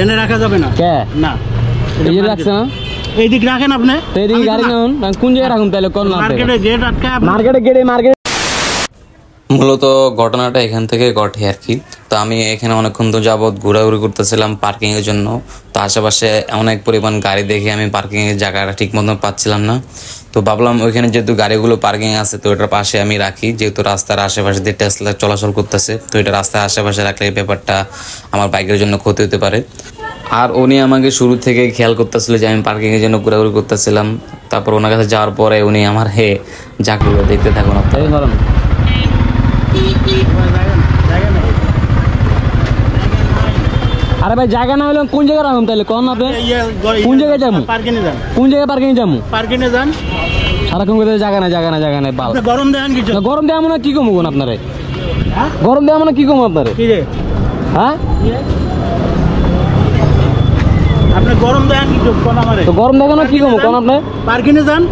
এনে রাখা যাবে না। কে না এই রাখছে না, এইদিক রাখেন আপনি। এইদিকে গাড়ি নাউন, কোন জায়গায় রাখুন তাহলে কোন না? মার্কেটে গেট আটকায়, মার্কেটে গেটে মার্কেট। মূলত ঘটনাটা এখান থেকে ঘটে আর কি। তো আমি এখানে অনেকক্ষণ তো যাবৎ ঘোরাঘুরি করতেছিলাম পার্কিং এর জন্য। তো আশেপাশে অনেক পরিমাণ গাড়ি দেখে আমি পার্কিং এর জায়গাটা ঠিক মতো পাচ্ছিলাম না। তো ভাবলাম ওইখানে যেহেতু গাড়িগুলো পার্কিং আছে তো এটার পাশে আমি রাখি, যেহেতু রাস্তার আশেপাশে দিয়ে টেসলা চলাচল করতেছে। তো এটা রাস্তার আশেপাশে রাখলে এই ব্যাপারটা আমার বাইকের জন্য ক্ষতি হতে পারে। আর উনি আমাকে শুরু থেকে খেয়াল করতেছিল যে আমি পার্কিং এর জন্য ঘোরাঘুরি করতেছিলাম। তারপর ওনার কাছে যাওয়ার পরে উনি আমার জায়গাগুলো দেখতে থাকুন আপনারা। আরে ভাই জায়গা না হলে কোন জায়গায় রাখুন তাহলে কোন আপনি? কোন জায়গায় যাবো? পার্কিংয়ে যান। কোন জায়গায় পার্কিং যাবো? পার্কিংয়ে যান। সারাক্ষণ করে জায়গা নাই বাল। গরম দেন কিছু? গরম দেওয়া মানে কি কমবো আপনারে? গরম দেওয়া মানে কি কমবো আপনারে? কি রে? হ্যাঁ আপনি গরম দেন কিছু কোন আমারে? তো গরম দেখানো কি কমবো কোন আপনি? পার্কিংয়ে যান।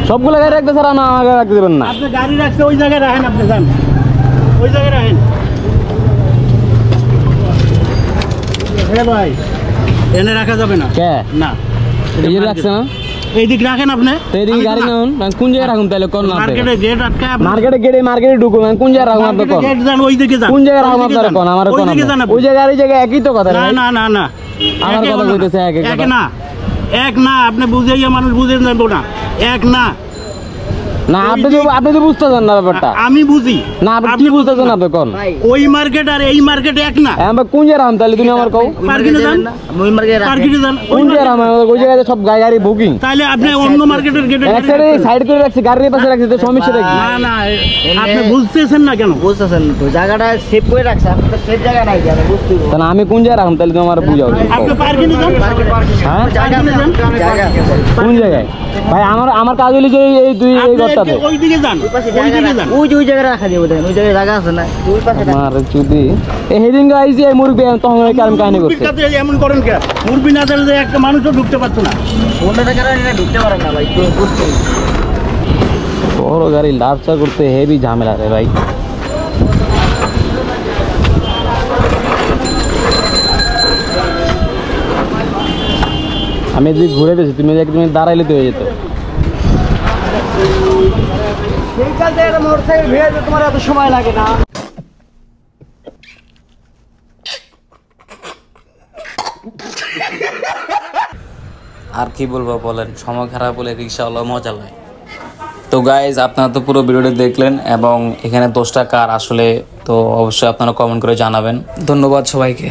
সবগুলো গাড়ি রাখতে স্যার না আমাকে রাখতে দেবেন না। আপনি গাড়ি রাখছে ওই জায়গায় রাখেন, আপনি যান ওই জায়গায় রাখেন। ভাই এনে রাখা যাবে না। কে না এই রাখছে না, এইদিক রাখেন আপনি। এইদিকে গাড়ি নাউন, কোন জায়গায় রাখুন তাহলে কোন না? মার্কেটে গেট আটকায়, মার্কেটে গেটে মার্কেটে ঢুকুন, কোন জায়গায় রাখুন আপনি কোন? গেট যান, ওই দিকে যান। কোন জায়গায় রাখুন আপনারা কোন? আমার কোন? ওই জায়গায় এই জায়গায় একই তো কথা। না না না না আমার কথা কইতেছে এক না, এক না। আপনি বুঝাইয়া মানুষ বুঝে নেব না, এক না। না আপনি তো বুঝতেছেন না ব্যাপারটা। আমি বুঝি না, আপনি কি বুঝতেছেন আপনি কোন? ওই মার্কেট আর এই মার্কেট এক না। আমরা কোন জায়গায় রাখুন তাহলে তুমি আমার কও? পার্কিংয়ে যান। ওই মার্কেটে পার্কিংয়ে যান। কোন জায়গায় রাখুন? ওই জায়গায় সব গাড়ি বুকিং। তাহলে আপনি অন্য মার্কেটের গেটে এক সাইডে সাইড করে রাখছি, গাড়ির পাশে রাখছি, তো সমস্যা কি? না না আপনি বুঝতেছেন না কেন? বুঝতেছেন তো জায়গাটা সেভ করে রাখছে, আপনি তো সেভ জায়গা নাই জানেন, বুঝতে হবে। তাহলে আমি কোন জায়গায় রাখুন তাহলে তুমি আমার বুঝাও। আপনি পার্কিংয়ে যান। হ্যাঁ জায়গা কোন জায়গায়? ভাই আমার কাজ হলো যে এই দুই এই ঘরটাতে। ওই দিকে যান, ওই জায়গায় রাখা যাবে, দেখেন ওই জায়গায় জায়গা আছে না, ওই পাশে আমার যদি এই হেদিন গাইছি এই মুরগি তখন কারণ কাহিনী করছে। এমন করেন কে? মুরগি না দিলে একটা মানুষও ঢুকতে পারতো না। অন্যটা কারণে ঢুকতে পারেন না ভাই, তো বুঝতে হবে। বড় গাড়ি লার্চা করতে হেভি ঝামেলা রে ভাই। আমি যদি ঘুরে পেয়েছি তুমি দাঁড়াইলে তো হয়ে যেত। সেইখান থেকে মোটরসাইকেল ভিড়ে তোমার এত সময় লাগে না। আর কি বলবো বলেন, সময় খারাপ বলে রিক্সাওয়ালা মজা লাগে। তো গাইজ আপনারা তো পুরো ভিডিওটা দেখলেন এবং এখানে দোষটা কার আসলে তো অবশ্যই আপনারা কমেন্ট করে জানাবেন। ধন্যবাদ সবাইকে।